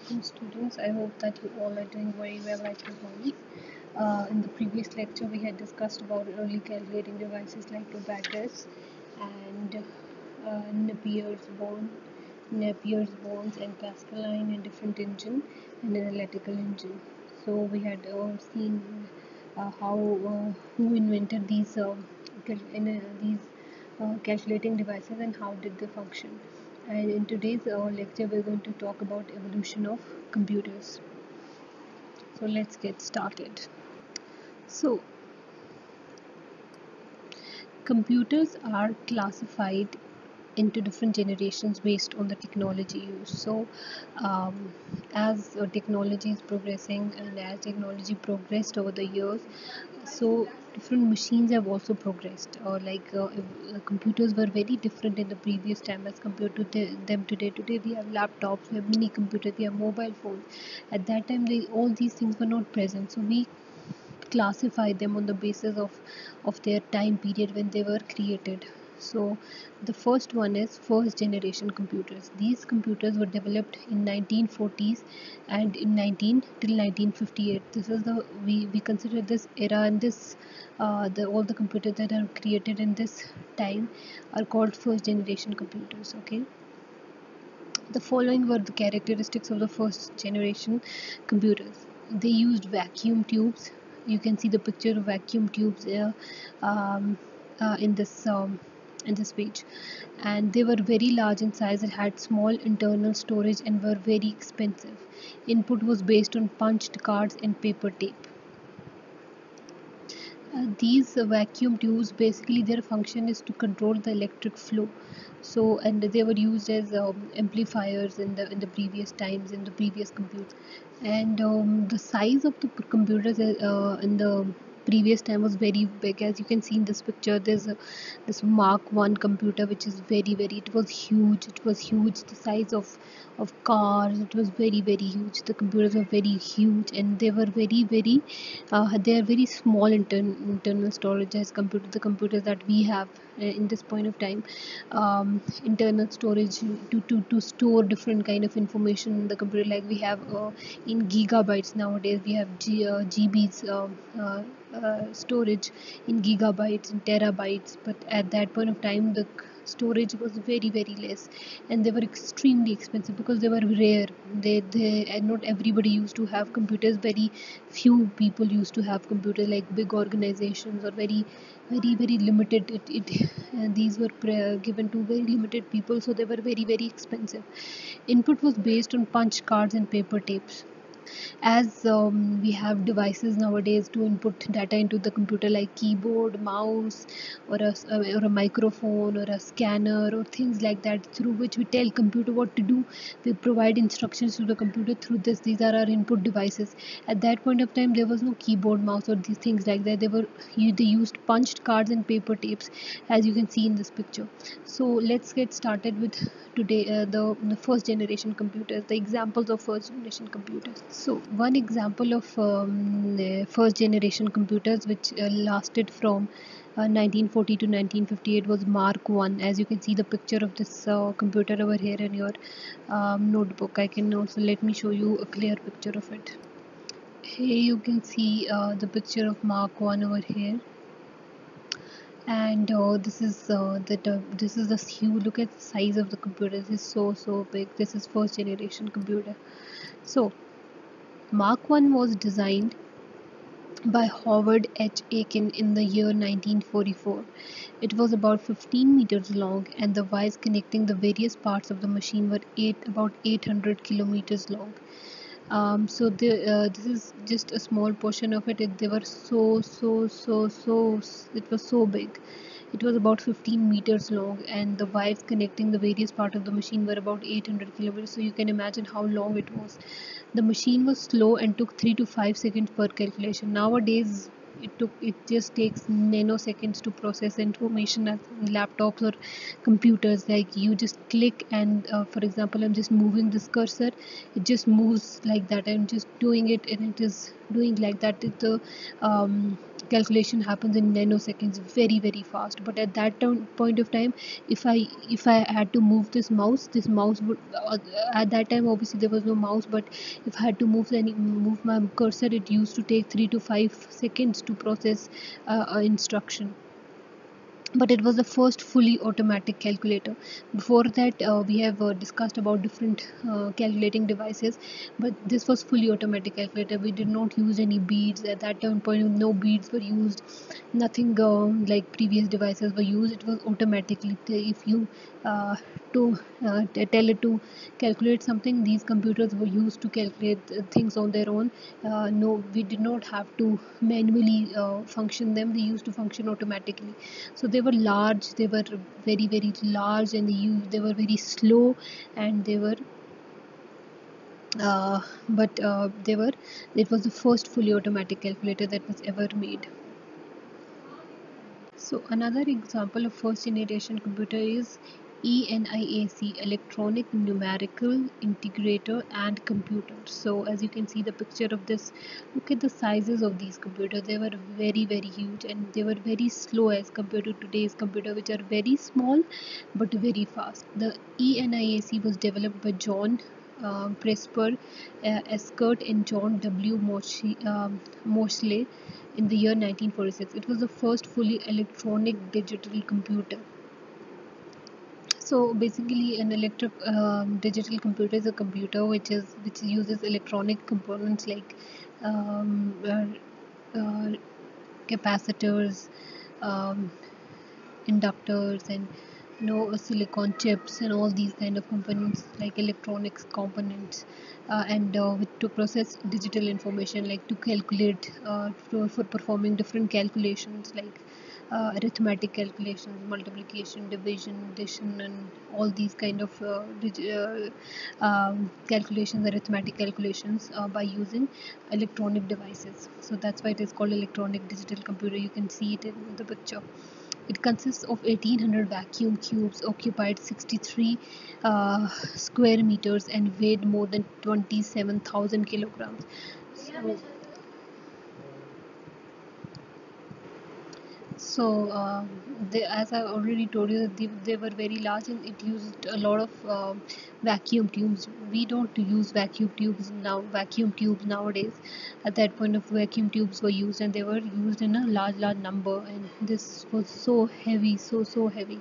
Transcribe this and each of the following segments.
welcome students. I hope that you all are doing very well at your home. In the previous lecture, we had discussed about early calculating devices like abacus and Napier's bonds, and Pascaline, and different engine, and an analytical engine. So we had seen how who invented these calculating devices and how did they function. And in today's lecture, we're going to talk about evolution of computers. So let's get started. So computers are classified into different generations based on the technology used. So as technology is progressing and as technology progressed over the years, so different machines have also progressed, or computers were very different in the previous time as compared to them today. We have laptops, we have mini computers, we have mobile phones. At that time all these things were not present, so we classify them on the basis of their time period when they were created. So the first one is first generation computers. These computers were developed in 1940s and in 19 till 1958. This is the we consider this era, and this the all the computers that are created in this time are called first generation computers. Okay, the following were the characteristics of the first generation computers. They used vacuum tubes. You can see the picture of vacuum tubes um, in this page, and they were very large in size and had small internal storage and were very expensive. Input was based on punched cards and paper tape. These vacuum tubes, basically their function is to control the electric flow. So, and they were used as amplifiers in the previous times, in the previous computers. And the size of the computers in the previous time was very big. As you can see in this picture, there's this Mark 1 computer which is very, it was huge. It was huge, the size of cars. It was very huge. The computers were very huge, and they were very they are very small internal storage as compared to the computers that we have in this point of time. Internal storage to store different kind of information in the computer, like we have in gigabytes. Nowadays we have GBs storage in gigabytes and terabytes, but at that point of time the storage was very less, and they were extremely expensive because they were rare. They and not everybody used to have computers. Very few people used to have computers, like big organizations, or very limited. These were given to very limited people, so they were very expensive. Input was based on punch cards and paper tapes. As we have devices nowadays to input data into the computer, like keyboard, mouse, or a microphone, or a scanner, or things like that, through which we tell computer what to do. We provide instructions to the computer through this. These are our input devices. At that point of time, there was no keyboard, mouse, or these things like that. They used punched cards and paper tapes, as you can see in this picture. So let's get started with today the first generation computers, the examples of first generation computers. So one example of the first generation computers which lasted from 1940 to 1958 was Mark 1. As you can see the picture of this computer over here in your notebook. I can also, let me show you a clear picture of it. Here you can see the picture of Mark 1 over here, and this is the huge. Look at the size of the computer. This is so big. This is first generation computer. So Mark 1 was designed by Howard H. Aiken in the year 1944. It was about 15 meters long, and the wires connecting the various parts of the machine were about 800 kilometers long. This is just a small portion of it. They were so, it was so big. It was about 15 meters long, and the wires connecting the various parts of the machine were about 800 kilometers. So you can imagine how long it was. The machine was slow and took 3 to 5 seconds per calculation. Nowadays, it just takes nanoseconds to process information as laptops or computers. Like you just click, and for example, I'm just moving this cursor, it just moves like that. I'm just doing it, and it is doing like that. The calculation happens in nanoseconds, very very fast. But at that point of time, if I had to move this mouse would at that time obviously there was no mouse, but if I had to move my cursor, it used to take 3 to 5 seconds to process instruction. But it was the first fully automatic calculator. Before that, we have discussed about different calculating devices, but this was fully automatic calculator. We did not use any beads at that time point. No beads were used, nothing like previous devices were used. It was automatically. If you uh, to tell it to calculate something, these computers were used to calculate things on their own. No, we did not have to manually function them. They used to function automatically. So they were large, they were very very large, and they were very slow, and they were but they were it was the first fully automatic calculator that was ever made. So another example of first generation computer is ENIAC, Electronic Numerical Integrator and Computer. So as you can see the picture of this, look at the sizes of these computers. They were very very huge, and they were very slow as compared to today's computer, which are very small but very fast. The ENIAC was developed by John Presper Eschert and John W. Moseley in the year 1946. It was the first fully electronic digital computer. So basically, an electric digital computer is a computer which uses electronic components like um, uh, capacitors, um, inductors, and silicon chips, and all these kind of components like electronics components, and to process digital information, like to calculate for performing different calculations like arithmetic calculations, multiplication, division, addition, and all these kind of calculations, arithmetic calculations, by using electronic devices. So that's why it is called electronic digital computer. You can see it in the picture. It consists of 1800 vacuum tubes, occupied 63 square meters, and weighed more than 27,000 kilograms. So, as I already told you, they were very large, and it used a lot of vacuum tubes. We don't use vacuum tubes nowadays. At that point of vacuum tubes were used, and they were used in a large number, and this was so heavy, so heavy.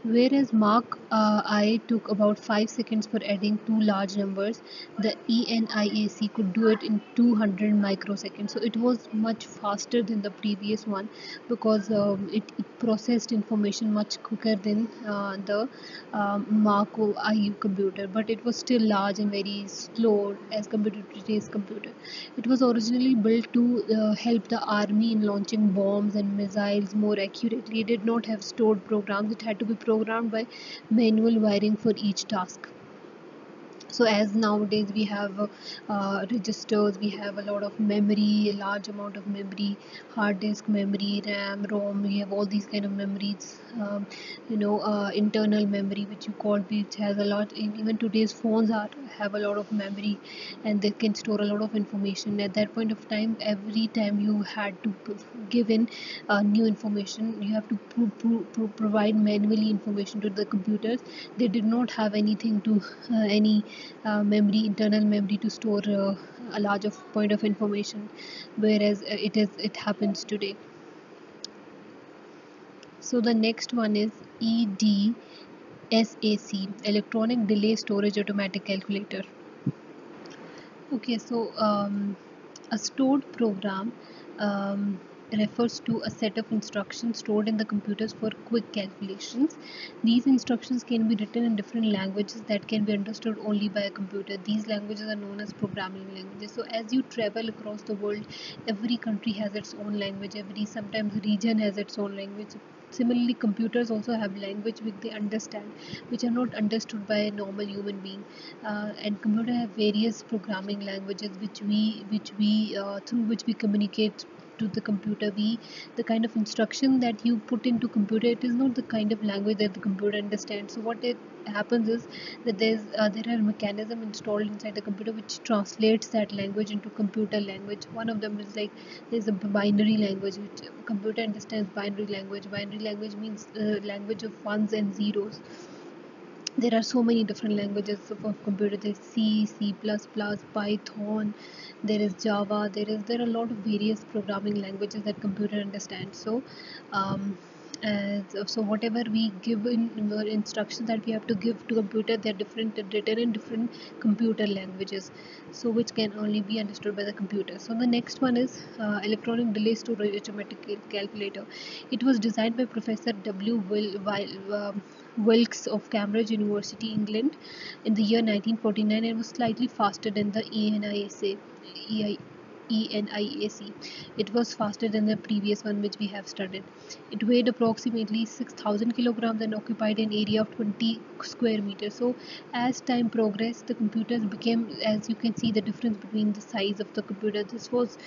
Whereas Mark I took about 5 seconds for adding two large numbers, the ENIAC could do it in 200 microseconds. So it was much faster than the previous one, because it processed information much quicker than the Mark IU computer, but it was still large and very slow as compared to today's computer. It was originally built to help the army in launching bombs and missiles more accurately. It did not have stored programs. It had to be programmed by manual wiring for each task. So as nowadays we have registers, we have a lot of memory, a large amount of memory, hard disk memory, RAM, ROM, we have all these kind of memories, internal memory, which you call, which has a lot. Even today's phones have a lot of memory, and they can store a lot of information. At that point of time, every time you had to give in new information, you have to provide manually information to the computers. They did not have anything to any internal memory to store a large of point of information, whereas it happens today. So the next one is EDSAC, Electronic Delay Storage Automatic Calculator. Okay, so a stored program refers to a set of instructions stored in the computers for quick calculations. These instructions can be written in different languages that can be understood only by a computer. These languages are known as programming languages. So as you travel across the world, every country has its own language. Every sometimes region has its own language. Similarly, computers also have language which they understand, which are not understood by a normal human being. And computer have various programming languages which we through which we communicate to the computer. The kind of instruction that you put into computer, it is not the kind of language that the computer understands. So what it happens is that there are mechanism installed inside the computer which translates that language into computer language. One of them is like there's a binary language which computer understands. Binary language. Binary language means language of ones and zeros. There are so many different languages for computer. There's C++, Python, there is Java, there are a lot of various programming languages that computer understands. So um, so whatever we give in instructions that we have to give to computer, they're different, written in different computer languages, so which can only be understood by the computer. So the next one is electronic delay storage automatic calculator. It was designed by Professor Wilkes of Cambridge University, England, in the year 1949, and was slightly faster than the ENIAC. It was faster than the previous one which we have studied. It weighed approximately 6,000 kilograms and occupied an area of 20 square meters. So as time progressed, the computers became, as you can see, the difference between the size of the computer. This was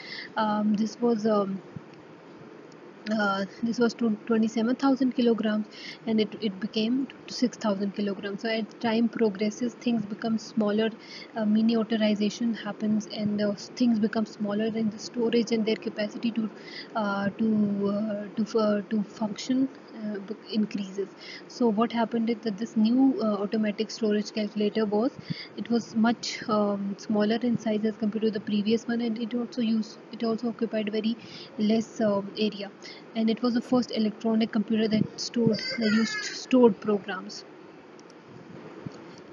to 27,000 kilograms, and it became 6,000 kilograms. So as time progresses, things become smaller, miniaturization happens, and things become smaller, and the storage and their capacity to function increases. So what happened is that this new automatic storage calculator was much smaller in size as compared to the previous one, and it also occupied very less area, and it was the first electronic computer that used stored programs.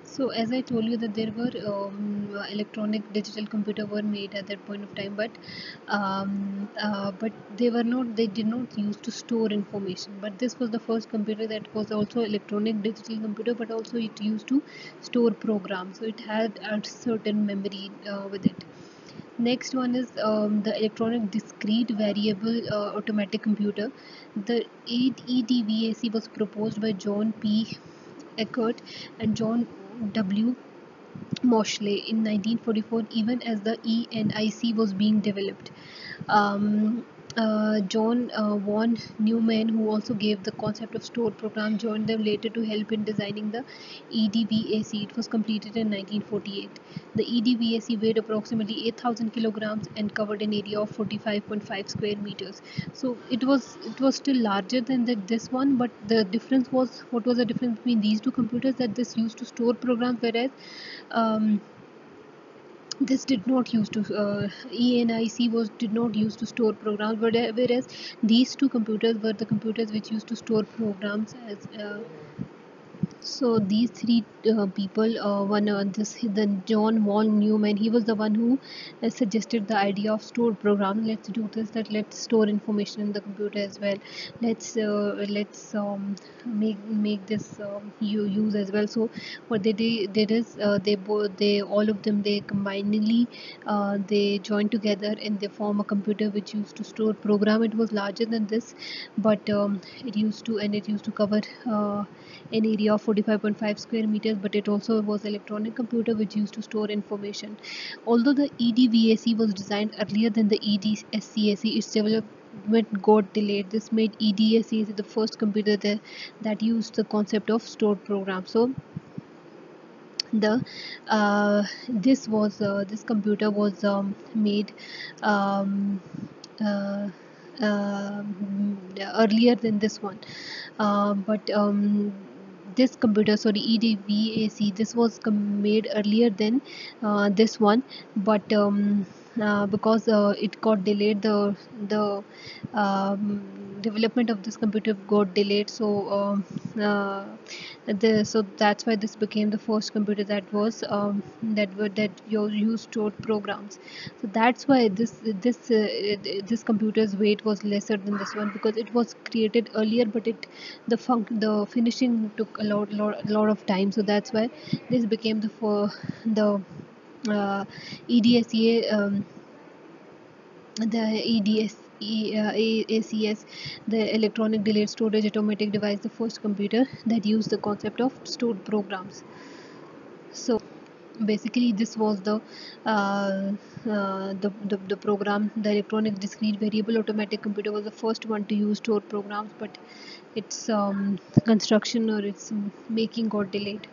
So as I told you that there were electronic digital computer were made at that point of time, but they did not use to store information. But this was the first computer that was also electronic digital computer, but also it used to store programs. So it had a certain memory with it. Next one is the electronic discrete variable automatic computer. The EDVAC was proposed by John P. Eckert and John W. Moseley in 1944, even as the ENIC was being developed. Um, John von Neumann, who also gave the concept of stored program, joined them later to help in designing the EDVAC. It was completed in 1948. The EDVAC weighed approximately 8,000 kilograms and covered an area of 45.5 square meters. So it was still larger than this one, but the difference was, what was the difference between these two computers? That this used to store programs, whereas um, this did not use to ENIC was did not use to store programs, whereas these two computers were the computers which used to store programs. As So these three people, one this the John von Neumann, he was the one who suggested the idea of stored program. Let's do this. That let's store information in the computer as well. Let's make this use as well. So what did is they all of them, they combinedly they joined together and they form a computer which used to store program. It was larger than this, but it used to cover an area of 45.5 square meters, but it also was electronic computer which used to store information. Although the EDVAC was designed earlier than the EDSCAC, its development got delayed. This made EDSCAC the first computer that used the concept of stored program. So the this computer was made um, uh, earlier than this one, but this computer, sorry, EDVAC, this was made earlier than this one, but because it got delayed, the development of this computer got delayed. So that's why this became the first computer that was that used stored programs. So that's why this computer's weight was lesser than this one, because it was created earlier, but the finishing took a lot of time. So that's why this became the EDSA, the ACS, the electronic delayed storage automatic device, the first computer that used the concept of stored programs. So Basically, this was the program. The electronic discrete variable automatic computer was the first one to use stored programs, but its construction or its making got delayed.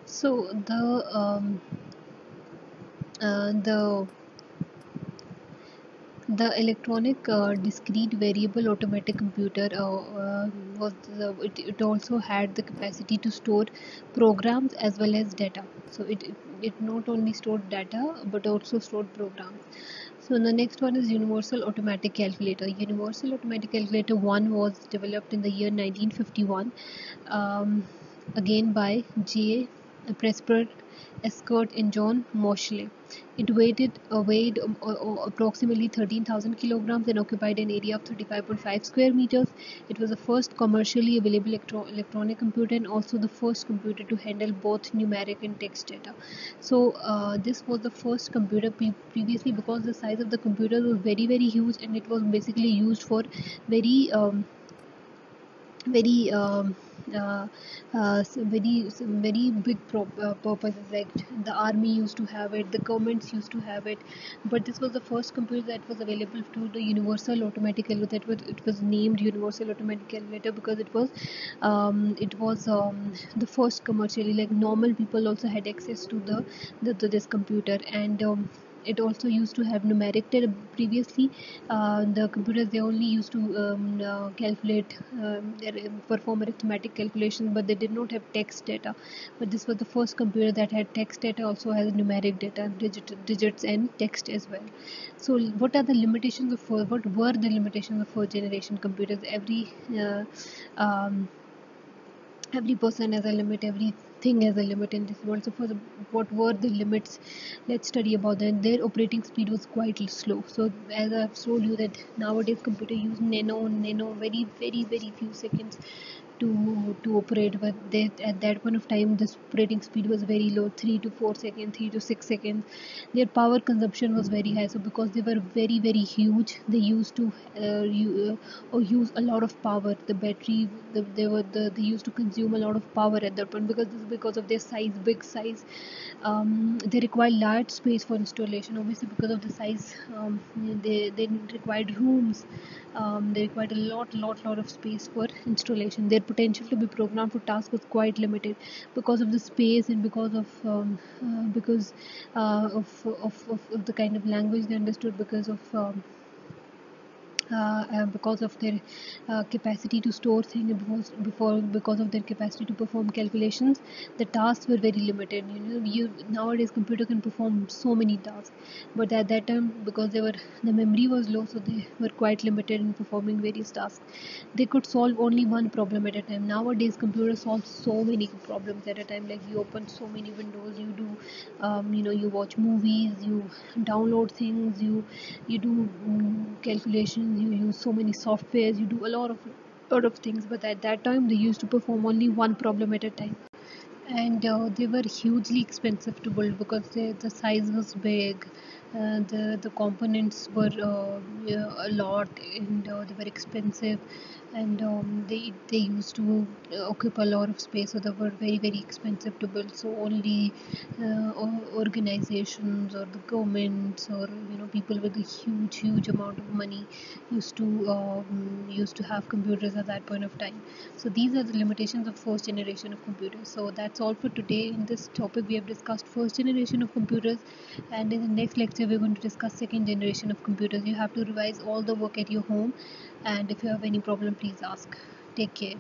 So the the electronic discrete variable automatic computer was it also had the capacity to store programs as well as data. So it not only stored data but also stored programs. So the next one is Universal Automatic Calculator. Universal Automatic Calculator 1 was developed in the year 1951, um, again by J. Presper, Escort, and John Moseley. It weighed approximately 13,000 kilograms and occupied an area of 35.5 square meters. It was the first commercially available electronic computer and also the first computer to handle both numeric and text data. So this was the first computer previously, because the size of the computer was very very huge, and it was basically used for very very very big purposes, like the army used to have it, the governments used to have it. But this was the first computer that was available to the universal automatic calculator. It was named universal automatic calculator because it was the first commercially, like normal people also had access to to this computer. And it also used to have numeric data. Previously the computers, they only used to calculate, perform arithmetic calculations, but they did not have text data. But this was the first computer that had text data, also has numeric data, digits and text as well. So what are the limitations of what were the limitations of first generation computers? Uh, um, every person has a limit, everything has a limit in this world. So for what were the limits, let's study about that. Their operating speed was quite slow. So as I've told you that nowadays computer use nano, very very very few seconds to operate, but they, at that point of time, the operating speed was very low, 3 to 4 seconds, 3 to 6 seconds. Their power consumption was very high, so because they were very very huge, they used to use a lot of power. The battery, they used to consume a lot of power at that point, because of their size, big size. They require large space for installation, obviously because of the size. They required rooms. They required a lot of space for installation. Their potential to be programmed for tasks was quite limited because of the space, and because of the kind of language they understood, because of their capacity to store things, because of their capacity to perform calculations. The tasks were very limited. Nowadays computer can perform so many tasks, but at that time, because the memory was low, so they were quite limited in performing various tasks. They could solve only one problem at a time. Nowadays computers solve so many problems at a time. Like you open so many windows, you do you watch movies, you download things, you do calculations, you use so many softwares, you do a lot of things. But at that time they used to perform only one problem at a time, and they were hugely expensive to build because the size was big. The components were yeah, a lot, and they were expensive, and they used to occupy a lot of space, so they were very very expensive to build. So only organizations or the governments, or people with a huge amount of money used to have computers at that point of time. So these are the limitations of first generation of computers. So that's all for today. In this topic we have discussed first generation of computers, and in the next lecture we're going to discuss second generation of computers. You have to revise all the work at your home, and if you have any problem, please ask. Take care.